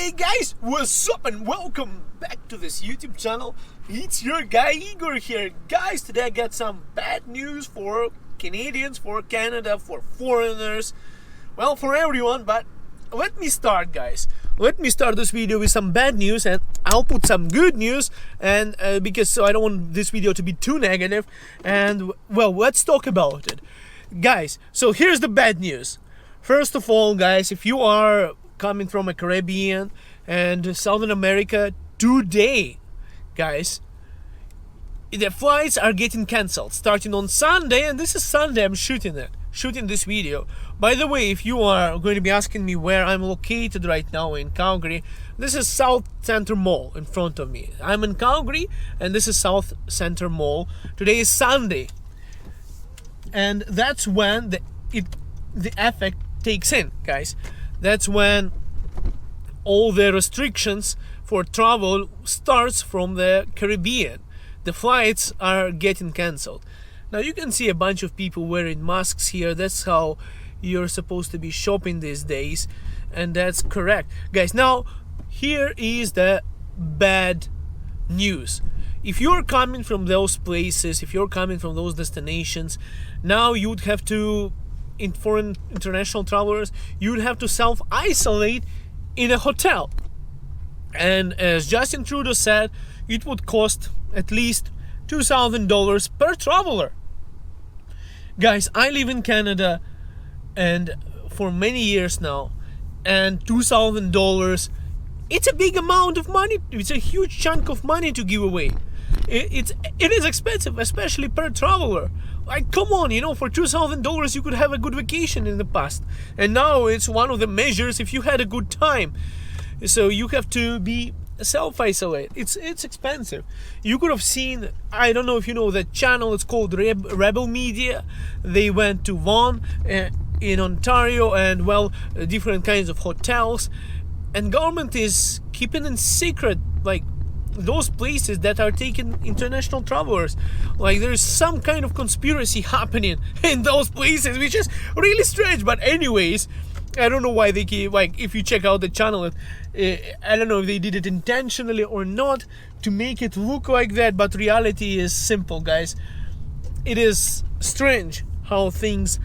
Hey guys, what's up and welcome back to this YouTube channel. It's your guy Igor here. Guys, today I got some bad news for Canadians, for Canada, for foreigners, well, for everyone. But let me start, guys. Let me start this video with some bad news, and I'll put some good news, and because I don't want this video to be too negative. And well, let's talk about it, guys. So here's the bad news. First of all, guys, if you are coming from a Caribbean and Southern America today, guys, the flights are getting cancelled starting on Sunday, and this is Sunday I'm shooting this video. By the way, if you are going to be asking me where I'm located right now in Calgary, this is South Center Mall in front of me. I'm in Calgary and this is South Center Mall. Today is Sunday, and that's when the effect takes in, guys. That's when all the restrictions for travel starts from the Caribbean. The flights are getting cancelled. Now you can see a bunch of people wearing masks here. That's how you're supposed to be shopping these days, and that's correct, guys. Now here is the bad news. If you're coming from those places, if you're coming from those destinations, now you'd have to, in foreign international travelers, you would have to self-isolate in a hotel. And as Justin Trudeau said, it would cost at least $2,000 per traveler. Guys, I live in Canada and for many years now, and $2,000, it's a big amount of money. It's a huge chunk of money to give away. It is expensive, especially per traveler. Like, come on, for $2,000 you could have a good vacation in the past, and now it's one of the measures if you had a good time. So you have to be self-isolate. It's expensive. You could have seen, I don't know if you know that channel, it's called Rebel Media. They went to Vaughan in Ontario, and well, different kinds of hotels, and government is keeping in secret like those places that are taking international travelers. Like, there's some kind of conspiracy happening in those places, which is really strange. But anyways, I don't know why they keep, like, if you check out the channel, I don't know if they did it intentionally or not to make it look like that, but reality is simple, guys. It is strange how things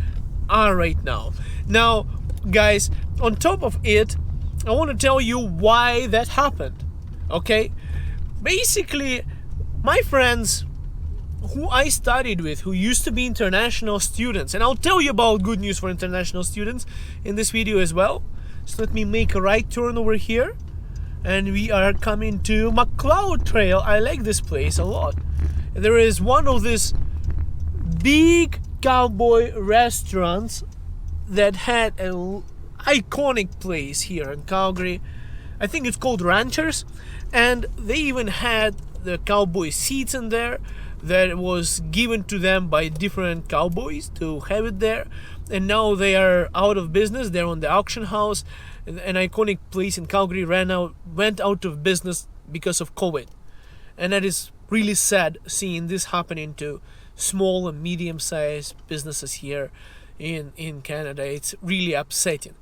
are right now. Now, guys, on top of it, I want to tell you why that happened, okay? Basically, my friends who I studied with, who used to be international students, and I'll tell you about good news for international students in this video as well. So let me make a right turn over here, and we are coming to McLeod Trail. I like this place a lot. There is one of these big cowboy restaurants that had an iconic place here in Calgary. I think it's called Ranchers, and they even had the cowboy seats in there that was given to them by different cowboys to have it there, and now they are out of business. They're on the auction house. An iconic place in Calgary went out of business because of COVID, and that is really sad seeing this happening to small and medium-sized businesses here in Canada. It's really upsetting.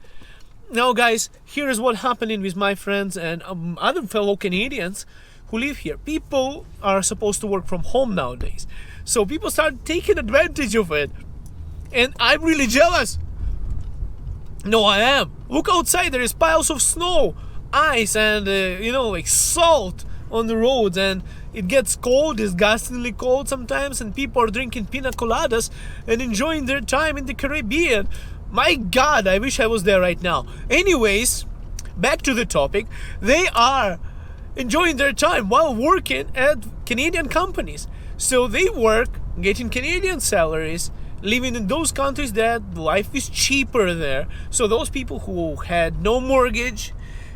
Now, guys, here's what happening with my friends and other fellow Canadians who live here. People are supposed to work from home nowadays, so people start taking advantage of it, and I'm really jealous. No, I am. Look outside, there is piles of snow, ice, and like salt on the roads, and it gets cold, disgustingly cold sometimes, and people are drinking pina coladas and enjoying their time in the Caribbean. My God, I wish I was there right now. Anyways, back to the topic. They are enjoying their time while working at Canadian companies. So they work, getting Canadian salaries, living in those countries that life is cheaper there. So those people who had no mortgage,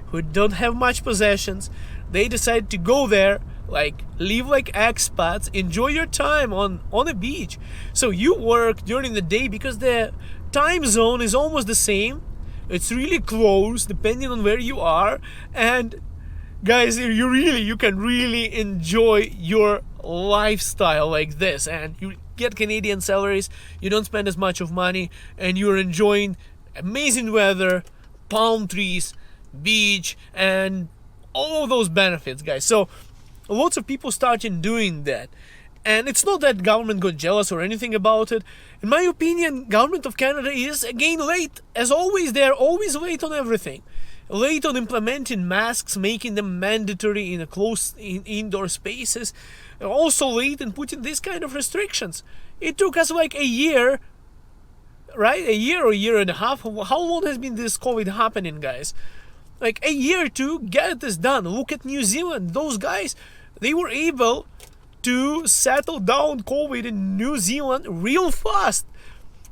who don't have much possessions, they decide to go there, like live like expats, enjoy your time on a beach. So you work during the day because the time zone is almost the same. It's really close depending on where you are, and guys, you can really enjoy your lifestyle like this, and you get Canadian salaries, you don't spend as much of money, and you're enjoying amazing weather, palm trees, beach, and all those benefits, guys. So lots of people started doing that. And it's not that government got jealous or anything about it. In my opinion, government of Canada is again late. As always, they're always late on everything. Late on implementing masks, making them mandatory in indoor spaces. Also late in putting these kind of restrictions. It took us like a year, right? A year or a year and a half. How long has been this COVID happening, guys? Like a year to get this done. Look at New Zealand. Those guys, they were able to settle down COVID in New Zealand real fast.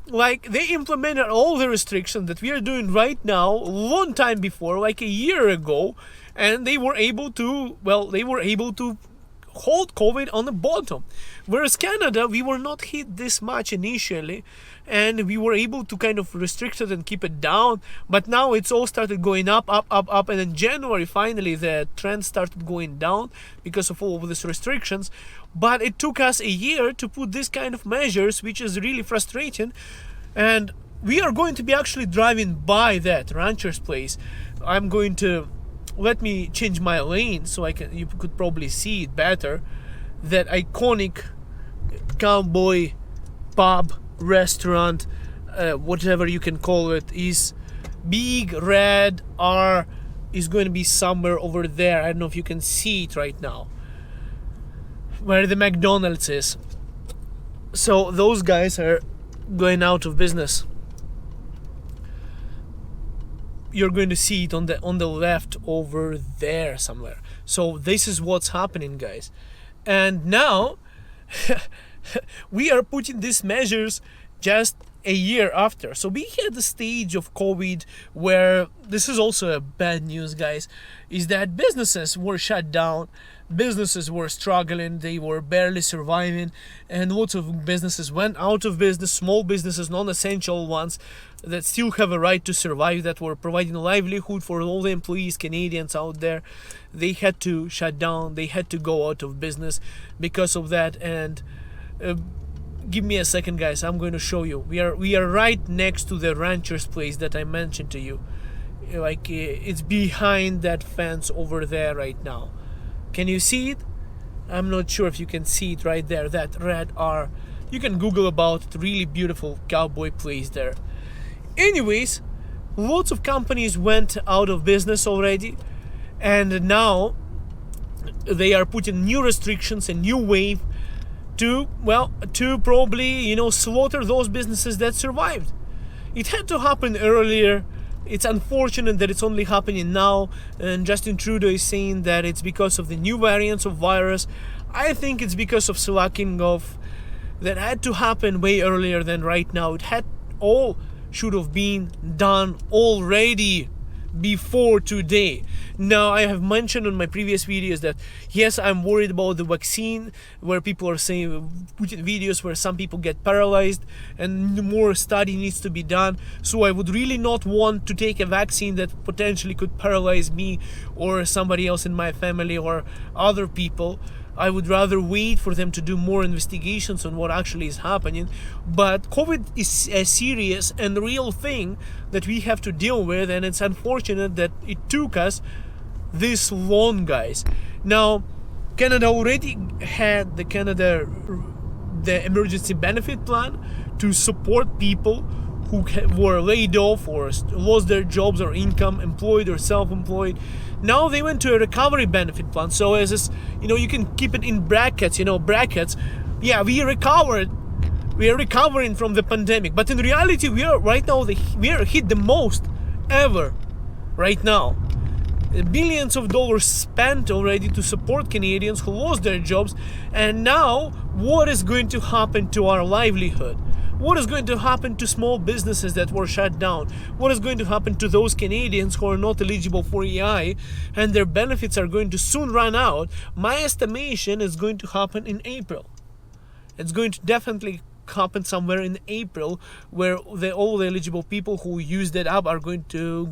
Like they implemented all the restrictions that we are doing right now a long time before, like a year ago, and they were able to hold COVID on the bottom. Whereas Canada, we were not hit this much initially, and we were able to kind of restrict it and keep it down. But now it's all started going up, and in January finally the trend started going down because of all of these restrictions. But it took us a year to put this kind of measures, which is really frustrating. And we are going to be actually driving by that rancher's place. I'm going to let me change my lane so you could probably see it better. That iconic cowboy pub restaurant, whatever you can call it, is big red R is going to be somewhere over there. I don't know if you can see it right now, where the McDonald's is. So those guys are going out of business. You're going to see it on the left over there somewhere. So this is what's happening, guys. And now we are putting these measures just a year after. So we had the stage of COVID where this is also a bad news, guys, is that businesses were shut down. Businesses were struggling, they were barely surviving, and lots of businesses went out of business. Small businesses, non-essential ones that still have a right to survive, that were providing a livelihood for all the employees, Canadians out there, they had to shut down, they had to go out of business because of that. And give me a second, guys, I'm going to show you. We are right next to the rancher's place that I mentioned to you. Like it's behind that fence over there right now. Can you see it? I'm not sure if you can see it right there, that red R. You can Google about it, really beautiful cowboy place there. Anyways, lots of companies went out of business already, and now they are putting new restrictions, a new wave to probably, slaughter those businesses that survived. It had to happen earlier. It's unfortunate that it's only happening now, and Justin Trudeau is saying that it's because of the new variants of virus. I think it's because of slacking off that had to happen way earlier than right now. It should have been done already before today. Now, I have mentioned on my previous videos that yes, I'm worried about the vaccine, where people are saying, putting videos where some people get paralyzed, and more study needs to be done. So I would really not want to take a vaccine that potentially could paralyze me or somebody else in my family or other people. I would rather wait for them to do more investigations on what actually is happening. But COVID is a serious and real thing that we have to deal with, and it's unfortunate that it took us this long, guys. Now, Canada already had the emergency benefit plan to support people who were laid off or lost their jobs or income, employed or self-employed. Now they went to a recovery benefit plan. So as this, you can keep it in brackets, brackets. Yeah, we recovered. We are recovering from the pandemic. But in reality, we are hit the most ever right now. Billions of dollars spent already to support Canadians who lost their jobs. And now, what is going to happen to our livelihood? What is going to happen to small businesses that were shut down? What is going to happen to those Canadians who are not eligible for EI and their benefits are going to soon run out? My estimation is going to happen in April. It's going to definitely happen somewhere in April, where all the eligible people who used it up are going to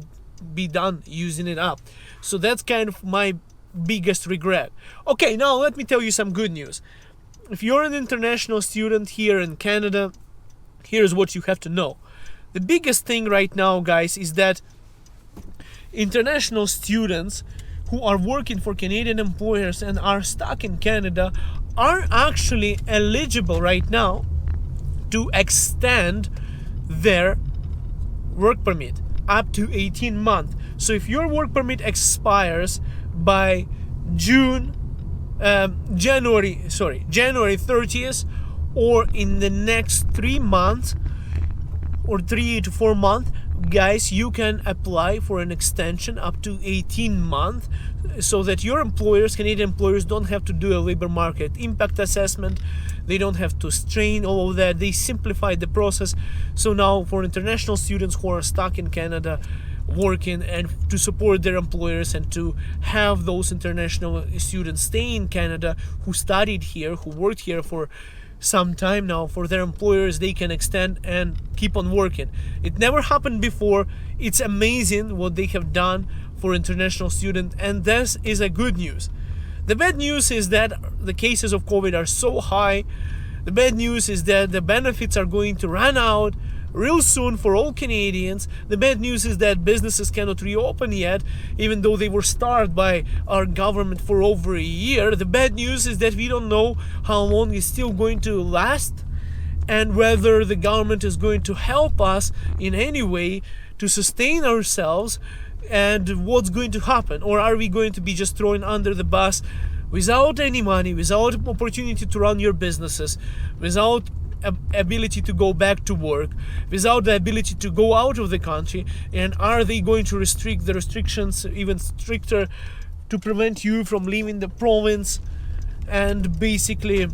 be done using it up. So that's kind of my biggest regret. Okay, now let me tell you some good news. If you're an international student here in Canada, here's what you have to know. The biggest thing right now, guys, is that international students who are working for Canadian employers and are stuck in Canada are actually eligible right now to extend their work permit up to 18 months. So if your work permit expires by January 30th, or in the next 3 months or 3 to 4 months, guys, you can apply for an extension up to 18 months, so that your employers, Canadian employers, don't have to do a labor market impact assessment. They don't have to strain all of that. They simplified the process. So now for international students who are stuck in Canada working, and to support their employers and to have those international students stay in Canada who studied here, who worked here for some time now, for their employers, they can extend and keep on working. It never happened before. It's amazing what they have done for international students, and this is a good news. The bad news is that the cases of COVID are so high. The bad news is that the benefits are going to run out real soon for all Canadians. The bad news is that businesses cannot reopen yet, even though they were started by our government for over a year. The bad news is that we don't know how long it's still going to last, and whether the government is going to help us in any way to sustain ourselves, and what's going to happen. Or are we going to be just thrown under the bus without any money, without opportunity to run your businesses, without ability to go back to work, without the ability to go out of the country? And are they going to restrict the restrictions even stricter to prevent you from leaving the province, and basically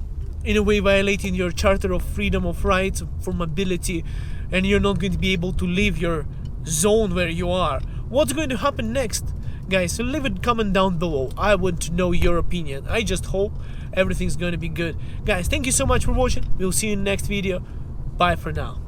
in a way violating your charter of freedom of rights for mobility, and you're not going to be able to leave your zone where you are? What's going to happen next? Guys, so leave a comment down below. I want to know your opinion. I just hope everything's going to be good. Guys, thank you so much for watching. We'll see you in the next video. Bye for now.